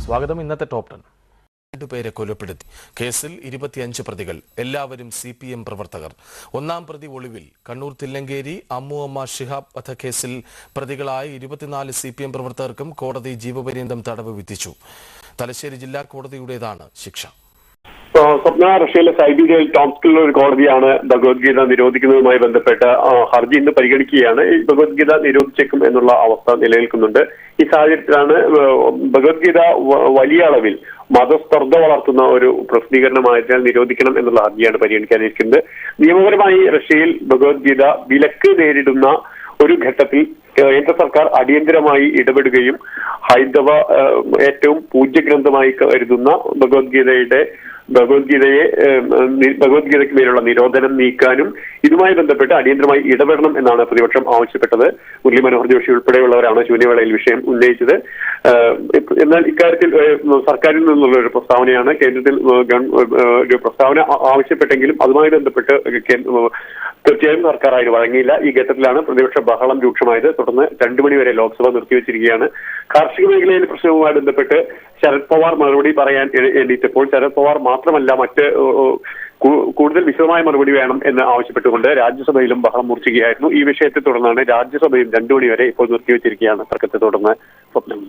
സ്വാഗതം. ഇന്നത്തെ ടോപ്പ് 10. രണ്ടുപേരെ കൊലപ്പെടുത്തി കേസിൽ 25 പ്രതികൾ, എല്ലാവരും CPM പ്രവർത്തകർ. ഒന്നാം പ്രതി ഒളിവിൽ. കണ്ണൂർ തില്ലങ്കേരി അമ്മുഅമ്മ ഷിഹാബ് വധക്കേസിൽ പ്രതികളായ 24 CPM പ്രവർത്തകർക്കും കോടതി ജീവപര്യന്തം തടവ് വിധിച്ചു. തലശ്ശേരി ജില്ലാ കോടതിയുടേതാണ് ശിക്ഷ. സ്വപ്ന റഷ്യയിലെ സൈബീരിയയിൽ ടോംസ്കിലുള്ള ഒരു കോടതിയാണ് ഭഗവത്ഗീത നിരോധിക്കുന്നതുമായി ബന്ധപ്പെട്ട ഹർജി ഇന്ന് പരിഗണിക്കുകയാണ്. ഈ ഭഗവത്ഗീത നിരോധിച്ചേക്കും എന്നുള്ള അവസ്ഥ നിലനിൽക്കുന്നുണ്ട്. ഈ സാഹചര്യത്തിലാണ് ഭഗവത്ഗീത വലിയ അളവിൽ മതസ്പർദ്ധ വളർത്തുന്ന ഒരു പ്രസിദ്ധീകരണമായതിനാൽ നിരോധിക്കണം എന്നുള്ള ഹർജിയാണ് പരിഗണിക്കാനിരിക്കുന്നത്. നിയമപരമായി റഷ്യയിൽ ഭഗവത്ഗീത വിലക്ക് നേരിടുന്ന ഒരു ഘട്ടത്തിൽ കേന്ദ്ര സർക്കാർ അടിയന്തരമായി ഇടപെടുകയും ഹൈന്ദവ ഏറ്റവും പൂജ്യഗ്രന്ഥമായി കരുതുന്ന ഭഗവത്ഗീതയ്ക്ക് മേലുള്ള നിരോധനം നീക്കാനും ഇതുമായി ബന്ധപ്പെട്ട് അടിയന്തരമായി ഇടപെടണം എന്നാണ് പ്രതിപക്ഷം ആവശ്യപ്പെട്ടത്. മുരളി മനോഹർ ജോഷി ഉൾപ്പെടെയുള്ളവരാണ് ശൂന്യവേളയിൽ വിഷയം ഉന്നയിച്ചത്. എന്നാൽ ഇക്കാര്യത്തിൽ സർക്കാരിൽ നിന്നുള്ള ഒരു പ്രസ്താവനയാണ്. കേന്ദ്രത്തിൽ ഒരു പ്രസ്താവന ആവശ്യപ്പെട്ടെങ്കിലും അതുമായി ബന്ധപ്പെട്ട് തീർച്ചയായും സർക്കാർ അതിന് വഴങ്ങിയില്ല. ഈ ഘട്ടത്തിലാണ് പ്രതിപക്ഷ ബഹളം രൂക്ഷമായത്. തുടർന്ന് 2 മണി വരെ ലോക്സഭ നിർത്തിവെച്ചിരിക്കുകയാണ്. കാർഷിക മേഖലയിലെ പ്രശ്നവുമായി ബന്ധപ്പെട്ട് ശരത് പവാർ മറുപടി പറയാൻ എണീറ്റപ്പോൾ ശരത് പവാർ മാത്രമല്ല മറ്റ് കൂടുതൽ വിശദമായ മറുപടി വേണം എന്ന് ആവശ്യപ്പെട്ടുകൊണ്ട് രാജ്യസഭയിലും ബഹളം മൂർച്ഛിക്കുകയായിരുന്നു. ഈ വിഷയത്തെ തുടർന്നാണ് രാജ്യസഭയും 2 മണി വരെ ഇപ്പോൾ നിർത്തിവെച്ചിരിക്കുകയാണ്. തർക്കത്തെ തുടർന്ന് സ്വപ്നം.